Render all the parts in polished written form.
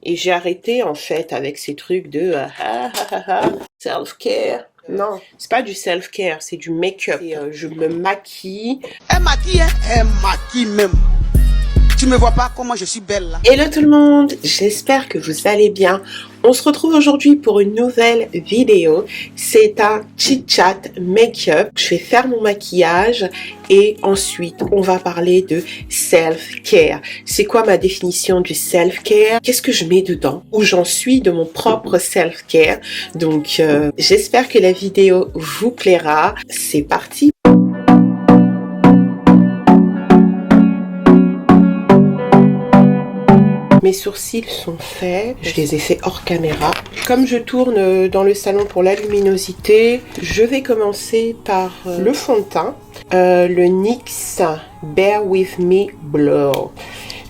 Et j'ai arrêté en fait avec ces trucs de self-care. Non, c'est pas du self-care, c'est du make-up. Je me maquille. Elle maquille, hein? Elle maquille même. Tu me vois pas comment je suis belle là? Hello tout le monde, j'espère que vous allez bien. On se retrouve aujourd'hui pour une nouvelle vidéo. C'est un chit-chat make-up. Je vais faire mon maquillage et ensuite on va parler de self-care. C'est quoi ma définition du self-care? Qu'est-ce que je mets dedans? Où j'en suis de mon propre self-care? Donc j'espère que la vidéo vous plaira. C'est parti! Mes sourcils sont faits, je les ai faits hors caméra. Comme je tourne dans le salon pour la luminosité, je vais commencer par le fond de teint, le NYX Bear With Me Blur.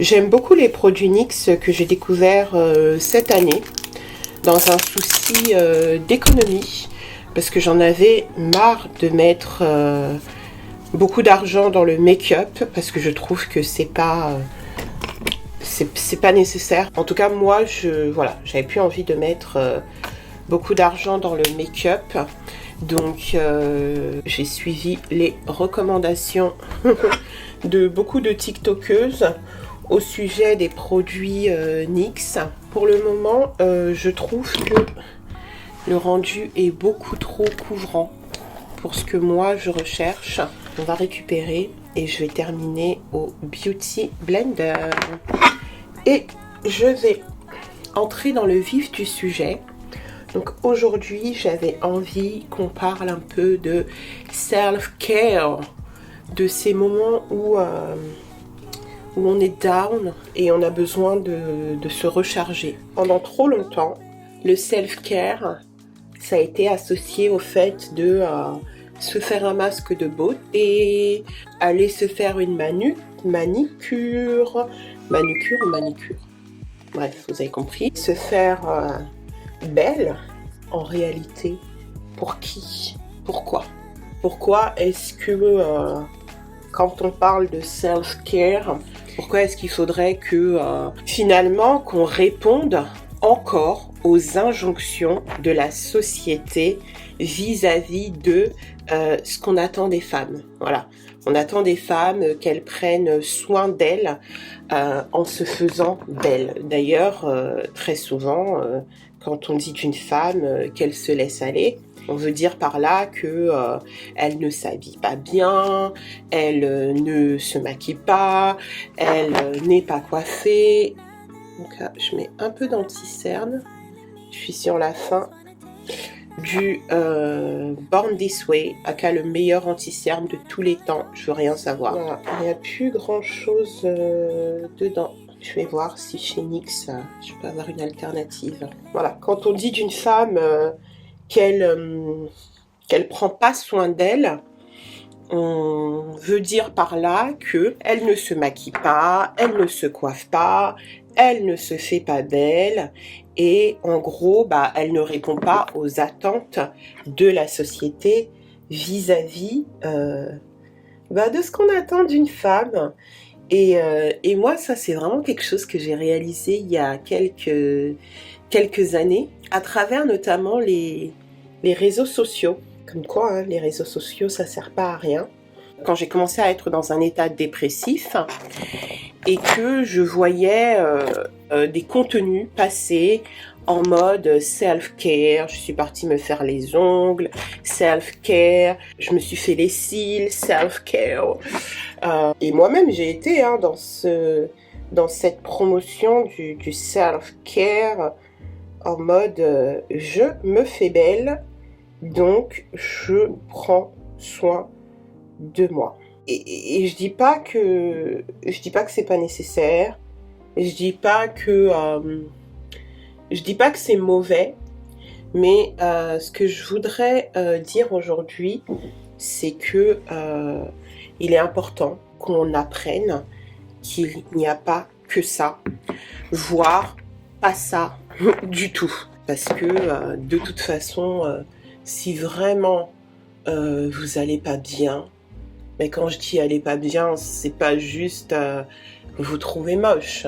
J'aime beaucoup les produits NYX que j'ai découverts cette année, dans un souci d'économie, parce que j'en avais marre de mettre beaucoup d'argent dans le make-up, parce que je trouve que c'est pas nécessaire. En tout cas, moi, j'avais plus envie de mettre beaucoup d'argent dans le make-up. Donc, j'ai suivi les recommandations de beaucoup de TikTokeuses au sujet des produits NYX. Pour le moment, je trouve que le rendu est beaucoup trop couvrant pour ce que moi, je recherche. On va récupérer et je vais terminer au Beauty Blender. Et je vais entrer dans le vif du sujet. Donc aujourd'hui, j'avais envie qu'on parle un peu de self-care, de ces moments où on est down et on a besoin de se recharger. Pendant trop longtemps, le self-care, ça a été associé au fait de se faire un masque de beauté et aller se faire une manicure ou manicure. Bref, vous avez compris. Se faire belle, en réalité, pour qui? Pourquoi? Pourquoi est-ce que quand on parle de self-care, pourquoi est-ce qu'il faudrait que finalement qu'on réponde encore aux injonctions de la société vis-à-vis de ce qu'on attend des femmes? Voilà. On attend des femmes qu'elles prennent soin d'elles en se faisant belles. D'ailleurs, très souvent, quand on dit d'une femme qu'elle se laisse aller, on veut dire par là que elle ne s'habille pas bien, elle ne se maquille pas, elle n'est pas coiffée. Donc là, je mets un peu d'anti-cerne. Je suis sur la fin du Born This Way, aka le meilleur anti-cerne de tous les temps. Je veux rien savoir. Voilà. Il n'y a plus grand chose dedans. Je vais voir si chez NYX je peux avoir une alternative. Voilà, quand on dit d'une femme qu'elle prend pas soin d'elle, on veut dire par là que elle ne se maquille pas, elle ne se coiffe pas, elle ne se fait pas belle et en gros, elle ne répond pas aux attentes de la société vis-à-vis de ce qu'on attend d'une femme. Et moi, ça, c'est vraiment quelque chose que j'ai réalisé il y a quelques années, à travers notamment les réseaux sociaux. Comme quoi, hein, les réseaux sociaux, ça sert pas à rien. Quand j'ai commencé à être dans un état dépressif et que je voyais des contenus passer en mode self-care, je suis partie me faire les ongles, self-care, je me suis fait les cils, self-care. Et moi-même, j'ai été dans cette promotion du self-care en mode je me fais belle, donc je prends soin de moi. Et je dis pas que c'est pas nécessaire. Je dis pas que c'est mauvais. Mais ce que je voudrais dire aujourd'hui, c'est que il est important qu'on apprenne qu'il n'y a pas que ça, voire pas ça du tout. Parce que de toute façon, si vraiment vous allez pas bien, mais quand je dis allez pas bien, c'est pas juste vous trouvez moche.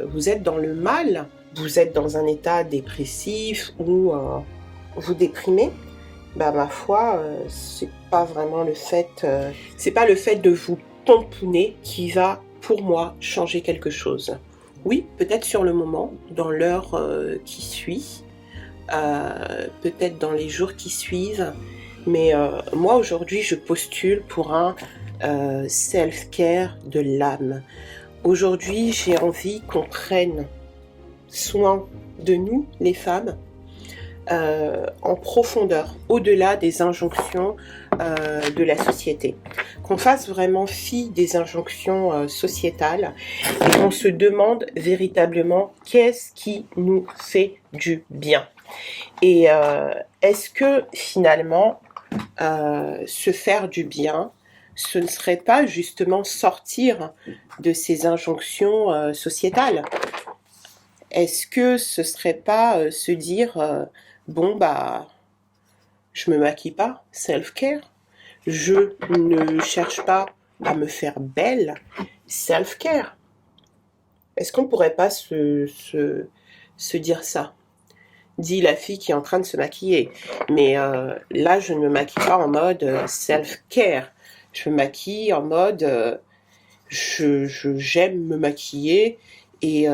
Vous êtes dans le mal vous êtes dans un état dépressif ou vous déprimez, bah ma foi, c'est pas vraiment le fait, c'est pas le fait de vous pomponner qui va, pour moi, changer quelque chose. Oui, peut-être sur le moment, dans l'heure qui suit, peut-être dans les jours qui suivent, mais moi aujourd'hui je postule pour un self-care de l'âme. Aujourd'hui j'ai envie qu'on prenne soin de nous, les femmes, en profondeur, au-delà des injonctions de la société. Qu'on fasse vraiment fi des injonctions sociétales et qu'on se demande véritablement qu'est-ce qui nous fait du bien. Et est-ce que finalement, se faire du bien, ce ne serait pas justement sortir de ces injonctions sociétales? Est-ce que ce serait pas se dire bon bah je me maquille pas, self-care, je ne cherche pas à me faire belle, self-care? Est-ce qu'on pourrait pas se dire ça? Dit la fille qui est en train de se maquiller. Mais là, je ne me maquille pas en mode self-care. Je me maquille en mode j'aime me maquiller et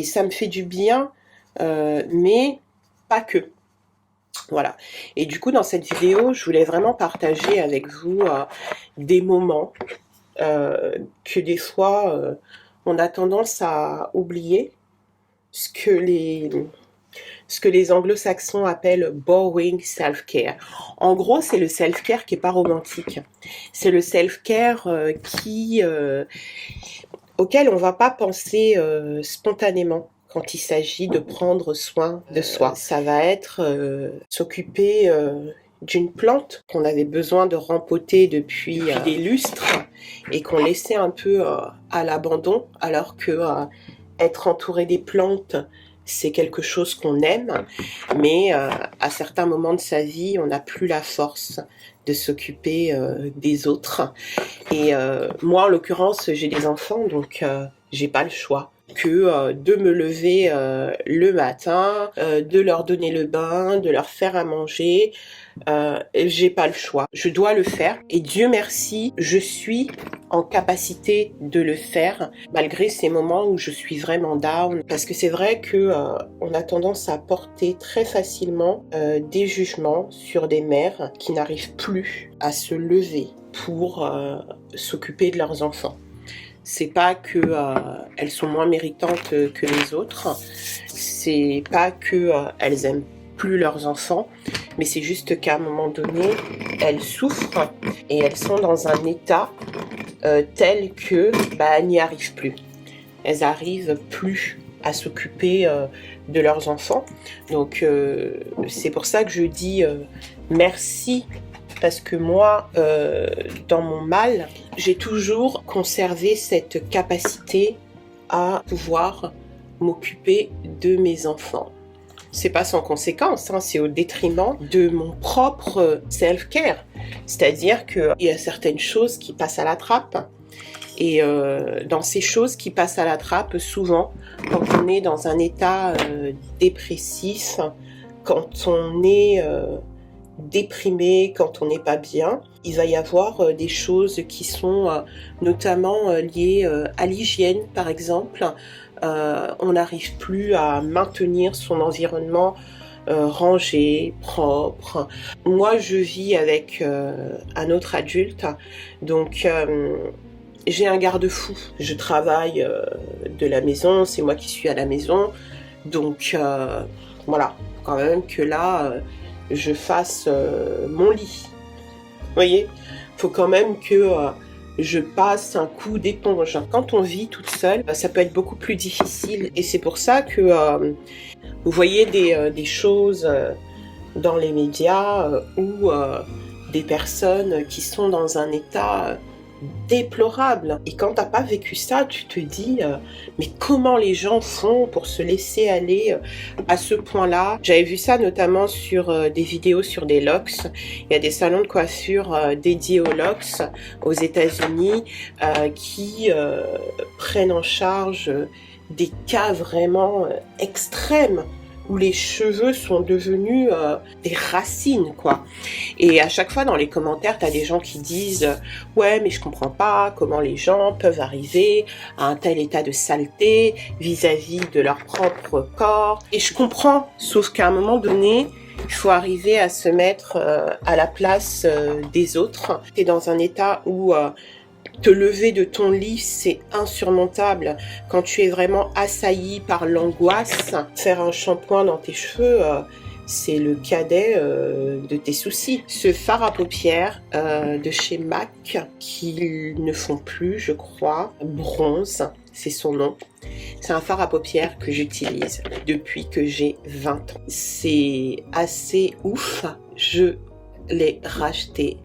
ça me fait du bien, mais pas que. Voilà. Et du coup, dans cette vidéo, je voulais vraiment partager avec vous des moments que des fois, on a tendance à oublier, ce que les anglo-saxons appellent boring self-care. En gros, c'est le self-care qui est pas romantique. C'est le self-care auquel on va pas penser spontanément quand il s'agit de prendre soin de soi. Ça va être s'occuper d'une plante qu'on avait besoin de rempoter depuis des lustres et qu'on laissait un peu à l'abandon, alors que être entouré des plantes, c'est quelque chose qu'on aime, mais à certains moments de sa vie, on n'a plus la force de s'occuper des autres. Et moi, en l'occurrence, j'ai des enfants, donc j'ai pas le choix que de me lever le matin, de leur donner le bain, de leur faire à manger. J'ai pas le choix. Je dois le faire. Et Dieu merci, je suis en capacité de le faire, malgré ces moments où je suis vraiment down. Parce que c'est vrai que on a tendance à porter très facilement des jugements sur des mères qui n'arrivent plus à se lever pour s'occuper de leurs enfants. C'est pas que elles sont moins méritantes que les autres, c'est pas que elles aiment plus leurs enfants, mais c'est juste qu'à un moment donné, elles souffrent et elles sont dans un état tel que elles n'y arrivent plus. Elles arrivent plus à s'occuper de leurs enfants. Donc c'est pour ça que je dis merci. Parce que moi, dans mon mal, j'ai toujours conservé cette capacité à pouvoir m'occuper de mes enfants. C'est pas sans conséquence, hein, c'est au détriment de mon propre self-care. C'est-à-dire qu'il y a certaines choses qui passent à la trappe. Et dans ces choses qui passent à la trappe, souvent, quand on est dans un état dépressif, quand on est déprimé, quand on n'est pas bien, il va y avoir des choses qui sont notamment liées à l'hygiène, par exemple. On n'arrive plus à maintenir son environnement rangé, propre. Moi, je vis avec un autre adulte, donc j'ai un garde-fou. Je travaille de la maison, c'est moi qui suis à la maison, donc voilà, quand même que là je fasse mon lit. Vous voyez, faut quand même que je passe un coup d'éponge. Quand on vit toute seule, ça peut être beaucoup plus difficile. Et c'est pour ça que vous voyez des choses dans les médias où des personnes qui sont dans un état déplorable. Et quand t'as pas vécu ça, tu te dis mais comment les gens font pour se laisser aller à ce point-là? J'avais vu ça notamment sur des vidéos sur des locks. Il y a des salons de coiffure dédiés aux locks aux États-Unis qui prennent en charge des cas vraiment extrêmes où les cheveux sont devenus des racines, quoi. Et à chaque fois dans les commentaires, t'as des gens qui disent « Ouais, mais je comprends pas comment les gens peuvent arriver à un tel état de saleté vis-à-vis de leur propre corps. » Et je comprends, sauf qu'à un moment donné, il faut arriver à se mettre à la place des autres. T'es dans un état où te lever de ton lit, c'est insurmontable. Quand tu es vraiment assailli par l'angoisse, faire un shampoing dans tes cheveux, c'est le cadet de tes soucis. Ce fard à paupières de chez MAC, qu'ils ne font plus, je crois, Bronze, c'est son nom. C'est un fard à paupières que j'utilise depuis que j'ai 20 ans. C'est assez ouf. Je l'ai racheté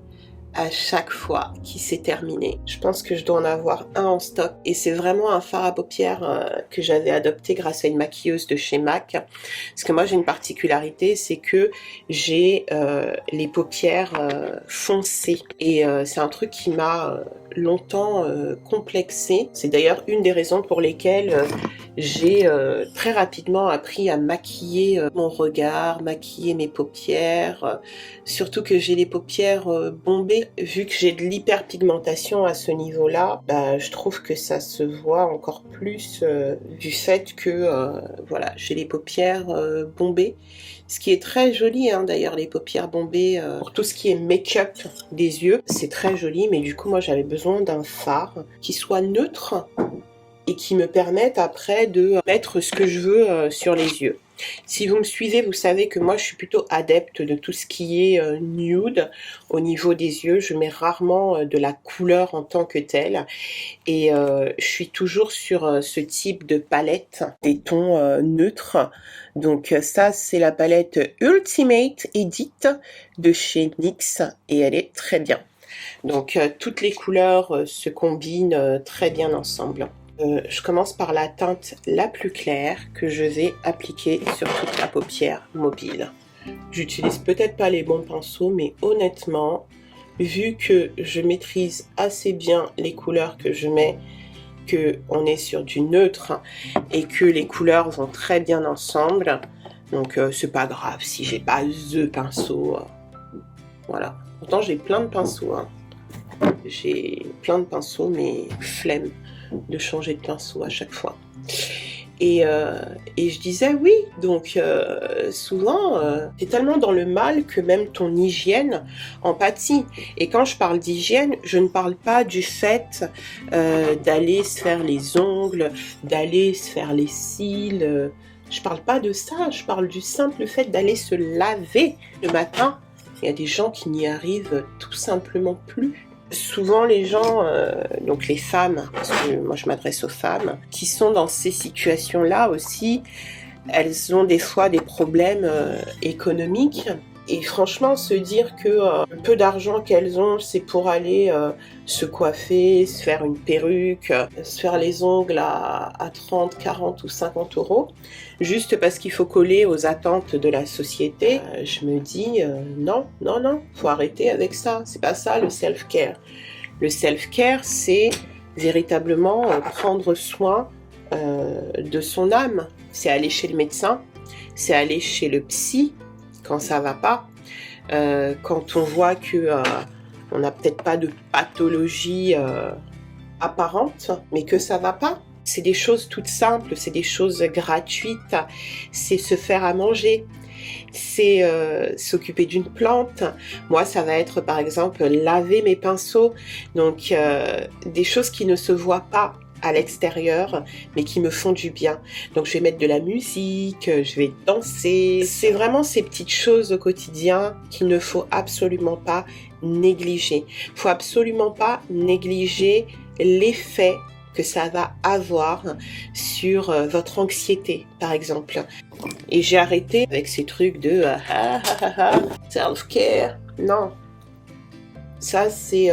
à chaque fois qu'il s'est terminé. Je pense que je dois en avoir un en stock et c'est vraiment un fard à paupières que j'avais adopté grâce à une maquilleuse de chez MAC. Parce que moi j'ai une particularité, c'est que j'ai les paupières foncées et c'est un truc qui m'a longtemps complexée. C'est d'ailleurs une des raisons pour lesquelles j'ai très rapidement appris à maquiller mon regard, maquiller mes paupières, surtout que j'ai les paupières bombées. Vu que j'ai de l'hyperpigmentation à ce niveau-là, je trouve que ça se voit encore plus du fait que voilà, j'ai les paupières bombées. Ce qui est très joli d'ailleurs, les paupières bombées, pour tout ce qui est make-up des yeux, c'est très joli, mais du coup moi j'avais besoin d'un fard qui soit neutre et qui me permette après de mettre ce que je veux sur les yeux. Si vous me suivez, vous savez que moi je suis plutôt adepte de tout ce qui est nude au niveau des yeux. Je mets rarement de la couleur en tant que telle et je suis toujours sur ce type de palette, des tons neutres. Donc ça c'est la palette Ultimate Edit de chez NYX et elle est très bien. Donc toutes les couleurs se combinent très bien ensemble. Je commence par la teinte la plus claire que je vais appliquer sur toute la paupière mobile. J'utilise peut-être pas les bons pinceaux, mais honnêtement, vu que je maîtrise assez bien les couleurs que je mets, que on est sur du neutre et que les couleurs vont très bien ensemble, donc c'est pas grave si j'ai pas the pinceau. Voilà. Pourtant j'ai plein de pinceaux. J'ai plein de pinceaux, mais flemme de changer de pinceau à chaque fois. Et je disais oui, donc souvent t'es tellement dans le mal que même ton hygiène en pâtit. Et quand je parle d'hygiène, je ne parle pas du fait d'aller se faire les ongles, d'aller se faire les cils. Je parle pas de ça, je parle du simple fait d'aller se laver le matin. Il y a des gens qui n'y arrivent tout simplement plus. Souvent les gens, donc les femmes, parce que moi je m'adresse aux femmes, qui sont dans ces situations-là aussi, elles ont des fois des problèmes économiques. Et franchement, se dire que le peu d'argent qu'elles ont, c'est pour aller se coiffer, se faire une perruque, se faire les ongles à 30, 40 ou 50 euros, juste parce qu'il faut coller aux attentes de la société, je me dis non, faut arrêter avec ça. C'est pas ça le self-care. Le self-care, c'est véritablement prendre soin de son âme. C'est aller chez le médecin, c'est aller chez le psy, quand ça va pas, quand on voit que on n'a peut-être pas de pathologie apparente, mais que ça va pas. C'est des choses toutes simples, c'est des choses gratuites, c'est se faire à manger, c'est s'occuper d'une plante. Moi, ça va être par exemple laver mes pinceaux, donc des choses qui ne se voient pas à l'extérieur, mais qui me font du bien. Donc je vais mettre de la musique, je vais danser. C'est vraiment ces petites choses au quotidien qu'il ne faut absolument pas négliger. Il faut absolument pas négliger l'effet que ça va avoir sur votre anxiété, par exemple. Et j'ai arrêté avec ces trucs de self-care. Non. Ça, c'est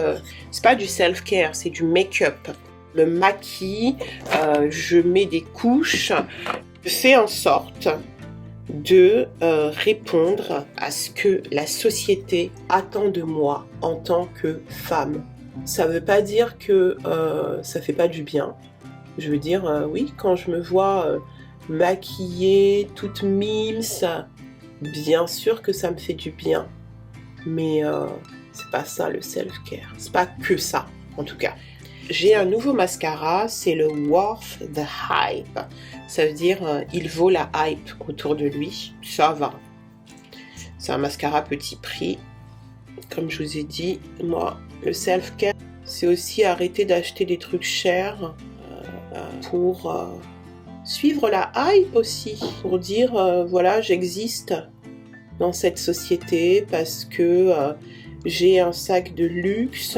pas du self-care, c'est du make-up. Me maquille, je mets des couches, je fais en sorte de répondre à ce que la société attend de moi en tant que femme. Ça veut pas dire que ça fait pas du bien, Je veux dire, oui, quand je me vois maquillée, toute mimes, bien sûr que ça me fait du bien. Mais c'est pas ça le self-care. C'est pas que ça, en tout cas. J'ai un nouveau mascara, c'est le Worth the Hype. Ça veut dire il vaut la hype autour de lui. Ça va. C'est un mascara petit prix. Comme je vous ai dit, moi, le self-care, c'est aussi arrêter d'acheter des trucs chers pour suivre la hype aussi. Pour dire, voilà, j'existe dans cette société parce que j'ai un sac de luxe,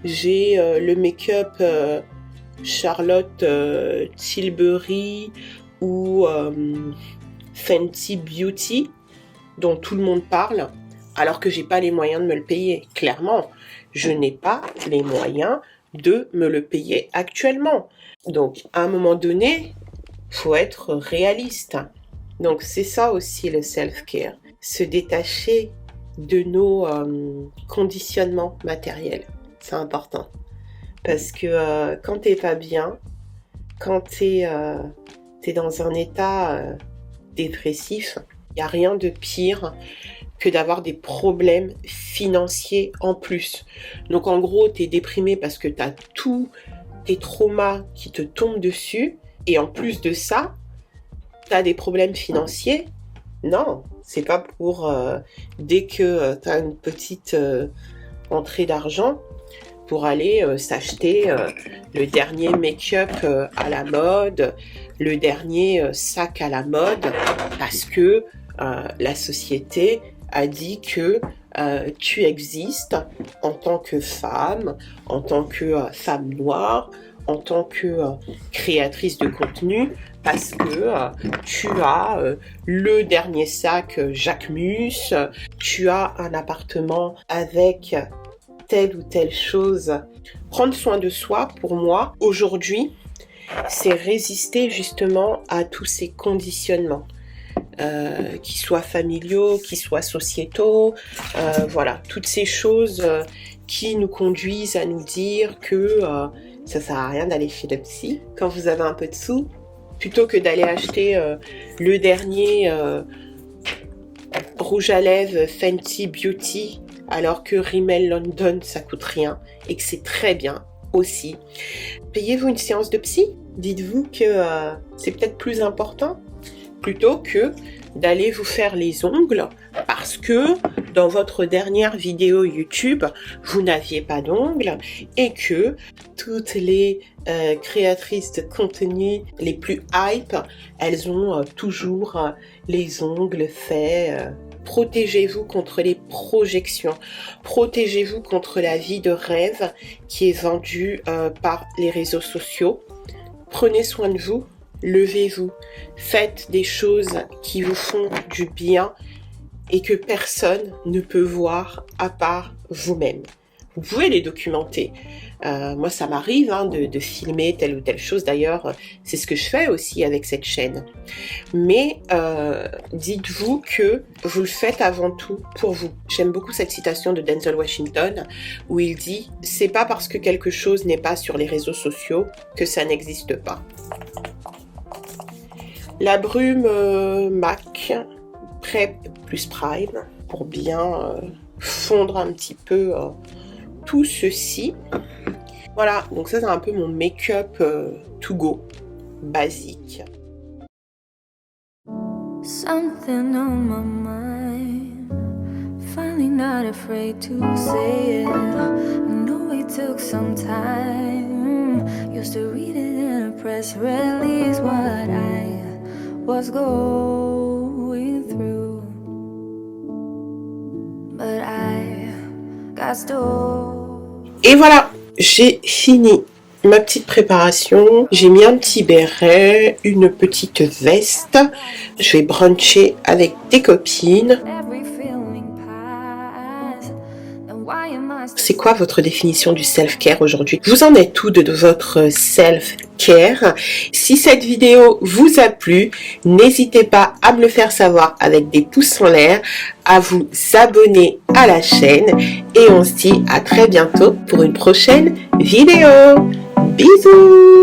j'ai le make-up Charlotte Tilbury ou Fenty Beauty dont tout le monde parle, alors que j'ai pas les moyens de me le payer. Clairement, je n'ai pas les moyens de me le payer actuellement. Donc, à un moment donné, faut être réaliste. Donc, c'est ça aussi le self-care. Se détacher de nos conditionnements matériels. C'est important. Parce que quand t'es pas bien, quand t'es dans un état dépressif, il n'y a rien de pire que d'avoir des problèmes financiers en plus. Donc en gros, t'es déprimé parce que t'as tous tes traumas qui te tombent dessus. Et en plus de ça, t'as des problèmes financiers. Non, c'est pas pour dès que t'as une petite entrée d'argent pour aller s'acheter le dernier make-up à la mode, le dernier sac à la mode, parce que la société a dit que tu existes en tant que femme, en tant que femme noire, en tant que créatrice de contenu, parce que tu as le dernier sac Jacquemus, tu as un appartement avec telle ou telle chose. Prendre soin de soi, pour moi, aujourd'hui, c'est résister justement à tous ces conditionnements, qui soient familiaux, qui soient sociétaux, voilà, toutes ces choses qui nous conduisent à nous dire que ça sert à rien d'aller chez le psy quand vous avez un peu de sous, plutôt que d'aller acheter le dernier rouge à lèvres Fenty Beauty, alors que Rimmel London ça coûte rien et que c'est très bien aussi. Payez-vous une séance de psy? Dites-vous que c'est peut-être plus important plutôt que d'aller vous faire les ongles parce que dans votre dernière vidéo YouTube, vous n'aviez pas d'ongles et que toutes les créatrices de contenu les plus hype, elles ont toujours les ongles faits. Protégez-vous contre les projections. Protégez-vous contre la vie de rêve qui est vendue par les réseaux sociaux. Prenez soin de vous. Levez-vous. Faites des choses qui vous font du bien et que personne ne peut voir à part vous-même. Vous pouvez les documenter. Moi, ça m'arrive de filmer telle ou telle chose. D'ailleurs, c'est ce que je fais aussi avec cette chaîne. Mais dites-vous que vous le faites avant tout pour vous. J'aime beaucoup cette citation de Denzel Washington où il dit « C'est pas parce que quelque chose n'est pas sur les réseaux sociaux que ça n'existe pas ». La brume MAC Prep plus Prime pour bien fondre un petit peu tout ceci. Voilà, donc ça c'est un peu mon make-up to go basique. Something on my mind, finally not afraid to say it. I know it took some time, used to read it in a press release what I was going through, but I got stuck. Et voilà, j'ai fini ma petite préparation. J'ai mis un petit béret, une petite veste. Je vais bruncher avec des copines. C'est quoi votre définition du self-care aujourd'hui? Vous en êtes où de votre self-care? Si cette vidéo vous a plu, n'hésitez pas à me le faire savoir avec des pouces en l'air, à vous abonner à la chaîne et on se dit à très bientôt pour une prochaine vidéo. Bisous!